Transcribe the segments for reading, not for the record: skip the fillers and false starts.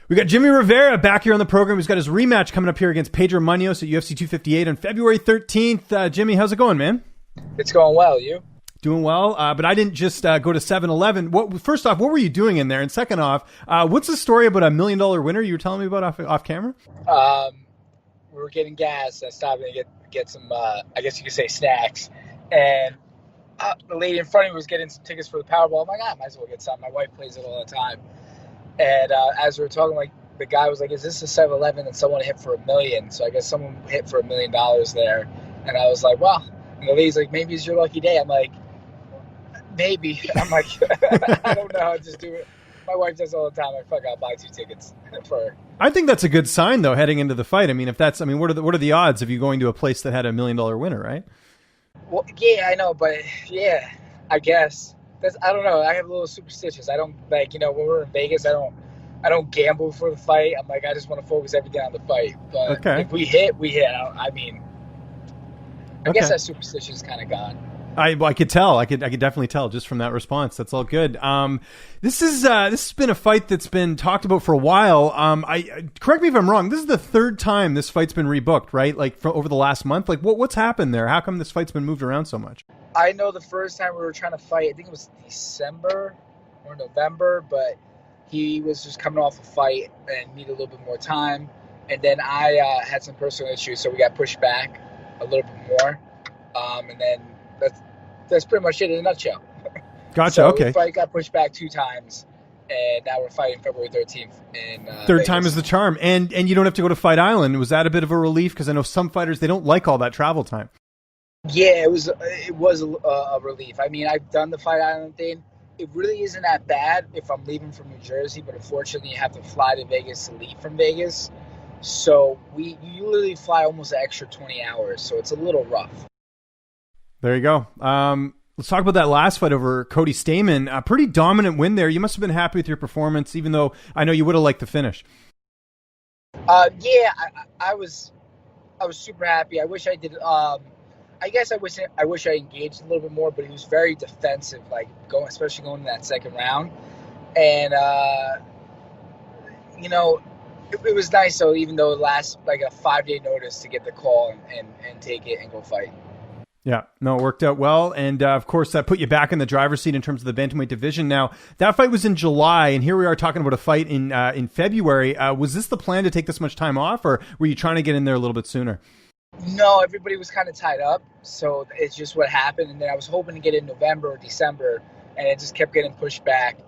We got Jimmie Rivera back here on the program. He's got his rematch coming up here against Pedro Munhoz at UFC 258 on February 13th. Jimmy, how's it going, man? It's going well. You? Doing well, but I didn't just go to 7-Eleven. First off, what were you doing in there? And second off, what's the story about $1 million winner you were telling me about off camera? We were getting gas. I stopped to get some, I guess you could say, snacks. And the lady in front of me was getting some tickets for the Powerball. I'm like, I might as well get some. My wife plays it all the time. And as we were talking, like, the guy was like, is this a 7-Eleven? And someone hit for $1 million. So I guess someone hit for $1 million there. And I was like, well, and the lady's like, maybe it's your lucky day. I'm like, maybe. I'm like, I don't know. I just do it. My wife does all the time. Like, fuck, I'll buy 2 tickets for her. I think that's a good sign, though, heading into the fight. I mean, what are the odds of you going to a place that had $1 million winner, right? Well, yeah, I know, but yeah, I guess. I don't know. I have a little superstitious. I don't, like, when we're in Vegas, I don't gamble for the fight. I'm like, I just want to focus everything on the fight. But if we hit, we hit. I guess that superstition is kind of gone. I could tell. I could definitely tell just from that response. That's all good. This has been a fight that's been talked about for a while. Correct me if I'm wrong. This is the third time this fight's been rebooked, right? Like over the last month. Like what's happened there? How come this fight's been moved around so much? I know the first time we were trying to fight, I think it was December or November, but he was just coming off a fight and needed a little bit more time. And then I had some personal issues, so we got pushed back a little bit more. And then that's pretty much it in a nutshell. Gotcha. So okay. The fight got pushed back 2 times, and now we're fighting February 13th. Third time is the charm, and you don't have to go to Fight Island. Was that a bit of a relief? Because I know some fighters, they don't like all that travel time. Yeah, it was a relief. I mean, I've done the Fight Island thing. It really isn't that bad if I'm leaving from New Jersey, but unfortunately, you have to fly to Vegas to leave from Vegas. So you literally fly almost an extra 20 hours, so it's a little rough. There you go. Let's talk about that last fight over Cody Stamann. A pretty dominant win there. You must have been happy with your performance, even though I know you would have liked the finish. Yeah, I was super happy. I wish I did. I guess I wish I engaged a little bit more, but he was very defensive, like especially going in that second round. And it was nice though, even though it lasts like a 5-day notice to get the call and take it and go fight. Yeah, no, it worked out well. And of course, that put you back in the driver's seat in terms of the bantamweight division. Now, that fight was in July, and here we are talking about a fight in February. Was this the plan to take this much time off, or were you trying to get in there a little bit sooner? No, everybody was kind of tied up, so it's just what happened. And then I was hoping to get in November or December, and it just kept getting pushed back.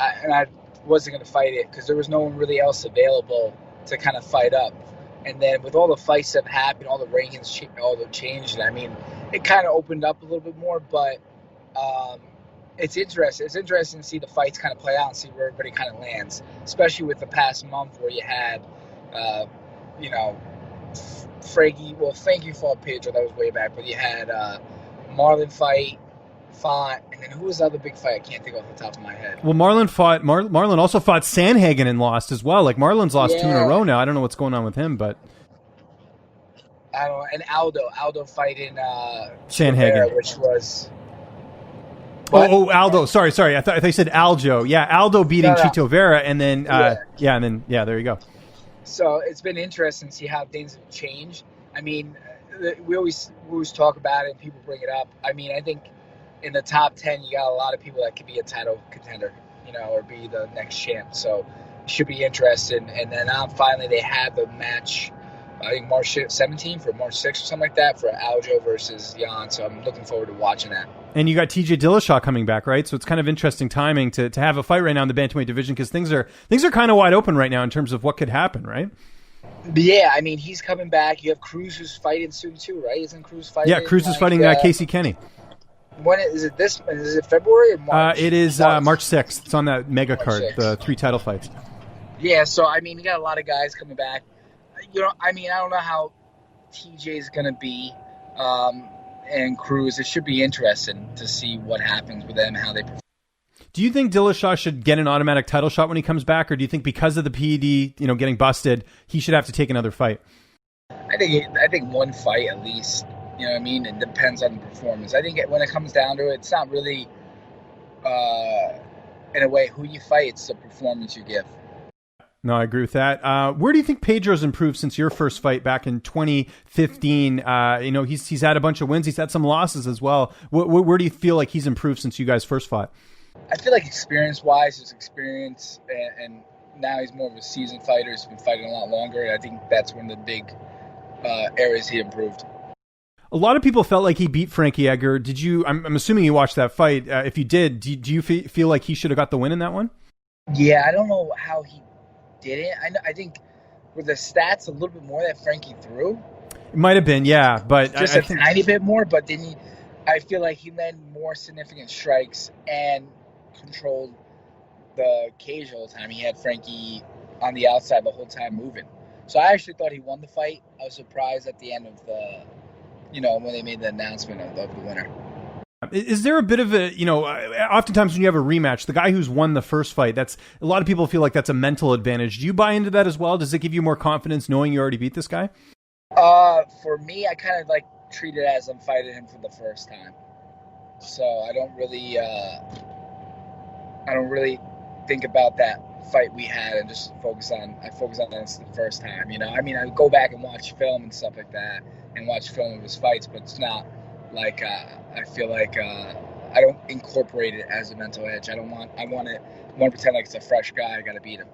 And I wasn't going to fight it because there was no one really else available to kind of fight up. And then with all the fights that happened, all the rankings, all the changed, I mean, it kind of opened up a little bit more. But it's interesting. It's interesting to see the fights kind of play out and see where everybody kind of lands, especially with the past month where you had, Frankie fought Pedro. That was way back. But you had Marlon fought, and then who was the other big fight? I can't think off the top of my head. Well, Marlon also fought Sandhagen and lost as well. Like Marlon's lost 2 in a row now. I don't know what's going on with him, but I don't know. And Aldo fighting Sandhagen, Rivera, which was. Aldo. Sorry. I thought you said Aljo. Yeah, Aldo beating Chito Vera, and then there you go. So it's been interesting to see how things have changed. I mean, we always talk about it and people bring it up. I mean, I think in the top 10, you got a lot of people that could be a title contender, or be the next champ. So it should be interesting. And then finally they had the match, I think March 17th or March 6th or something like that for Aljo versus Jan. So I'm looking forward to watching that. And you got TJ Dillashaw coming back, right? So it's kind of interesting timing to have a fight right now in the bantamweight division because things are kind of wide open right now in terms of what could happen, right? Yeah, I mean, he's coming back. You have Cruz who's fighting soon too, right? Isn't Cruz fighting? Yeah, Cruz is fighting Casey Kenny. When is it? Is it February or March? It is March 6th. It's on that mega card, 6th. The 3 title fights. Yeah, so I mean, you got a lot of guys coming back. I don't know how TJ is going to be. And Cruz, it should be interesting to see what happens with them, how they perform. Do you think Dillashaw should get an automatic title shot when he comes back, or do you think because of the PED, getting busted, he should have to take another fight? I think one fight at least. You know what I mean? It depends on the performance. I think when it comes down to it, it's not really, in a way, who you fight. It's the performance you give. No, I agree with that. Where do you think Pedro's improved since your first fight back in 2015? He's had a bunch of wins. He's had some losses as well. Where do you feel like he's improved since you guys first fought? I feel like experience-wise, his experience, and now he's more of a seasoned fighter. He's been fighting a lot longer, and I think that's one of the big areas he improved. A lot of people felt like he beat Frankie Edgar. Did you? I'm assuming you watched that fight. If you did, do you feel like he should have got the win in that one? Yeah, I don't know how he did it. I think with the stats a little bit more that Frankie threw. It might have been, yeah, but just a tiny bit more. But then I feel like he led more significant strikes and controlled the cage the whole time. He had Frankie on the outside the whole time moving. So I actually thought he won the fight. I was surprised at the end of when they made the announcement of the winner. Is there a bit of a, oftentimes when you have a rematch, the guy who's won the first fight, a lot of people feel like that's a mental advantage. Do you buy into that as well? Does it give you more confidence knowing you already beat this guy? For me, I kind of treat it as I'm fighting him for the first time. So I don't really think about that fight we had and just focus on this the first time. I go back and watch film and stuff like that and watch film of his fights, but it's not like I feel like I don't incorporate it as a mental edge. I want to pretend like it's a fresh guy. I got to beat him.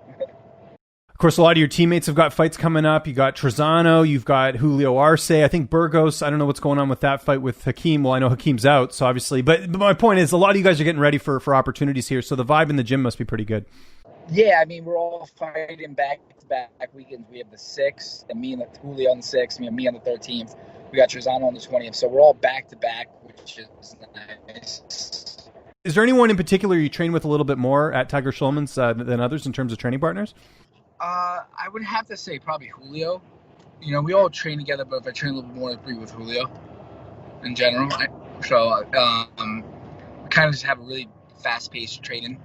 Of course, a lot of your teammates have got fights coming up. You got Trezano, you've got Julio Arce. I think Burgos. I don't know what's going on with that fight with Hakeem. Well, I know Hakeem's out, so obviously. But my point is, a lot of you guys are getting ready for opportunities here, so the vibe in the gym must be pretty good. Yeah, we're all fighting back-to-back weekends. We have the 6th, and me and Julio on the 6th, me on the 13th. We got Trezano on the 20th, so we're all back-to-back, which is nice. Is there anyone in particular you train with a little bit more at Tiger Schulman's than others in terms of training partners? I would have to say probably Julio. We all train together, but if I train a little bit more, it'd be with Julio in general. We kind of just have a really fast-paced training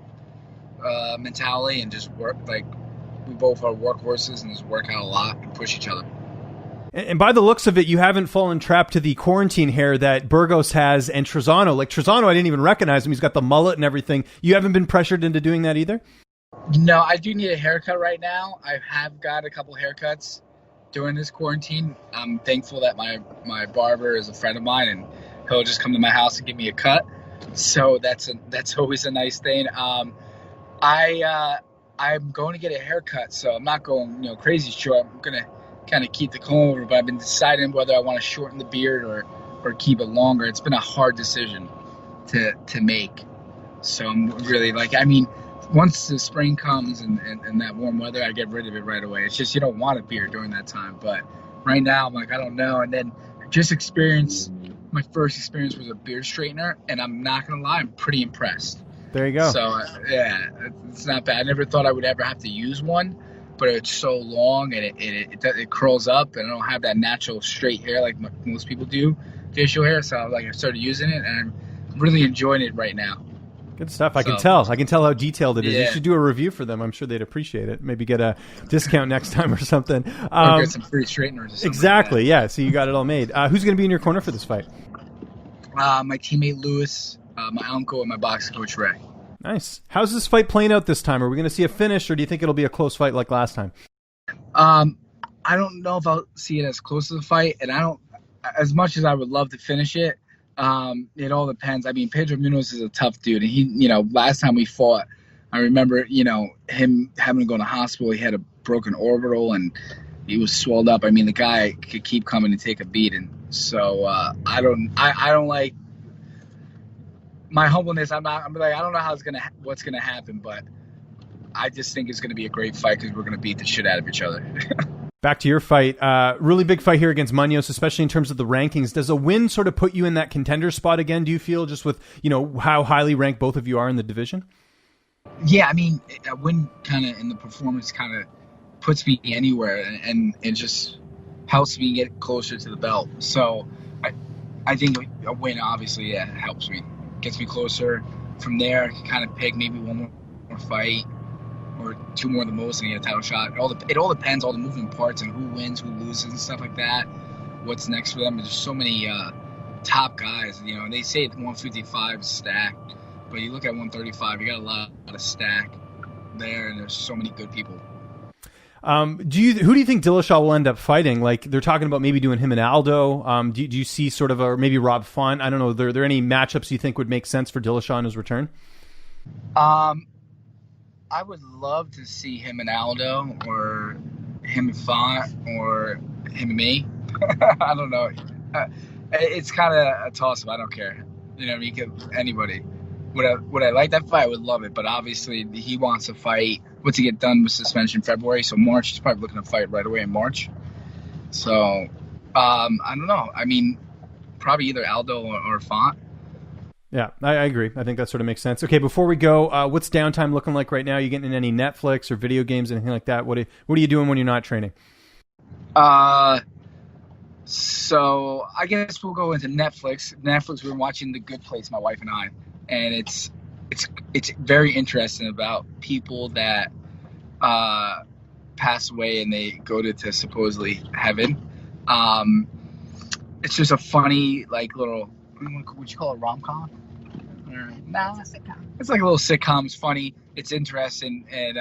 mentality and just work. We both are workhorses and just work out a lot and push each other. And by the looks of it, you haven't fallen trap to the quarantine hair that Burgos has and Trezano. Trezano, I didn't even recognize him. He's got the mullet and everything. You haven't been pressured into doing that either? No, I do need a haircut right now. I have got a couple haircuts during this quarantine. I'm thankful that my barber is a friend of mine, and he'll just come to my house and give me a cut. So that's always a nice thing. I'm going to get a haircut, so I'm not going crazy short. I'm going to kind of keep the comb over, but I've been deciding whether I want to shorten the beard or keep it longer. It's been a hard decision to make. So I'm really once the spring comes and that warm weather, I get rid of it right away. It's just you don't want a beard during that time. But right now, I'm I don't know. And then my first experience was a beard straightener, and I'm not going to lie, I'm pretty impressed. There you go. So, yeah, it's not bad. I never thought I would ever have to use one, but it's so long and it curls up, and I don't have that natural straight hair like most people do, facial hair. So I started using it, and I'm really enjoying it right now. Good stuff. I can tell how detailed it is. Yeah. You should do a review for them. I'm sure they'd appreciate it. Maybe get a discount next time or something. Or get some free straighteners or something. Exactly. Like yeah. So you got it all made. Who's going to be in your corner for this fight? My teammate Lewis, my uncle, and my boxing coach Ray. Nice. How's this fight playing out this time? Are we going to see a finish, or do you think it'll be a close fight like last time? I don't know if I'll see it as close to the fight, and as much as I would love to finish it. It all depends. Pedro Munhoz is a tough dude, and he, last time we fought, I remember, him having to go to the hospital. He had a broken orbital, and he was swelled up. The guy could keep coming and take a beating. So I don't like my humbleness. I don't know what's gonna happen, but I just think it's gonna be a great fight because we're gonna beat the shit out of each other. Back to your fight, really big fight here against Munhoz, especially in terms of the rankings. Does a win sort of put you in that contender spot again, do you feel, just with, how highly ranked both of you are in the division? Yeah, a win kind of in the performance kind of puts me anywhere, and it just helps me get closer to the belt. So I think a win obviously, helps me, gets me closer. From there, I can kind of pick maybe one more fight, or two more the most, and get a title shot. It all depends, all the moving parts, and who wins, who loses, and stuff like that. What's next for them? There's so many top guys. They say 155 is stacked, but you look at 135, you got a lot of stack there, and there's so many good people. Who do you think Dillashaw will end up fighting? Like they're talking about maybe doing him and Aldo. Do you see sort of or maybe Rob Font? I don't know. Are there any matchups you think would make sense for Dillashaw in his return? I would love to see him and Aldo, or him and Font, or him and me. I don't know. It's kind of a toss-up. I don't care. You know what I mean? Anybody. Would I like that fight? I would love it. But obviously, he wants to fight. Once he get done with suspension in February, so March, he's probably looking to fight right away in March. So, I don't know. I mean, probably either Aldo or Font. Yeah, I agree. I think that sort of makes sense. Okay, before we go, what's Downtime looking like right now? You getting in any Netflix or video games, anything like that? What are you doing when you're not training? So I guess we'll go into Netflix. We're watching The Good Place, my wife and I, and it's very interesting about people that pass away and they go to supposedly heaven. It's just a funny, like, little, would you call it rom-com? No, it's a sitcom. It's like a little sitcom. It's funny. It's interesting, and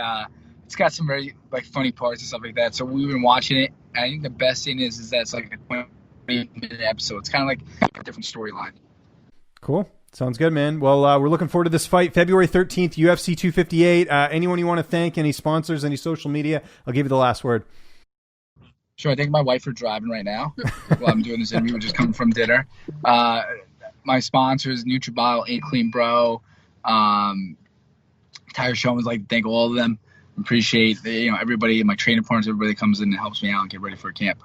it's got some very like funny parts and stuff like that. So we've been watching it. I think the best thing is that it's like a 20-minute episode. It's kind of like a different storyline. Cool. Sounds good, man. Well, we're looking forward to this fight, February 13th, UFC 258. Anyone you want to thank, any sponsors, any social media? I'll give you the last word. Sure. I thank my wife for driving right now while I'm doing this interview. We're just coming from dinner. My sponsors, NutriBio, Ain't Clean Bro, Tire Showman's, like to thank all of them. Appreciate everybody, my training partners, everybody that comes in and helps me out and get ready for camp.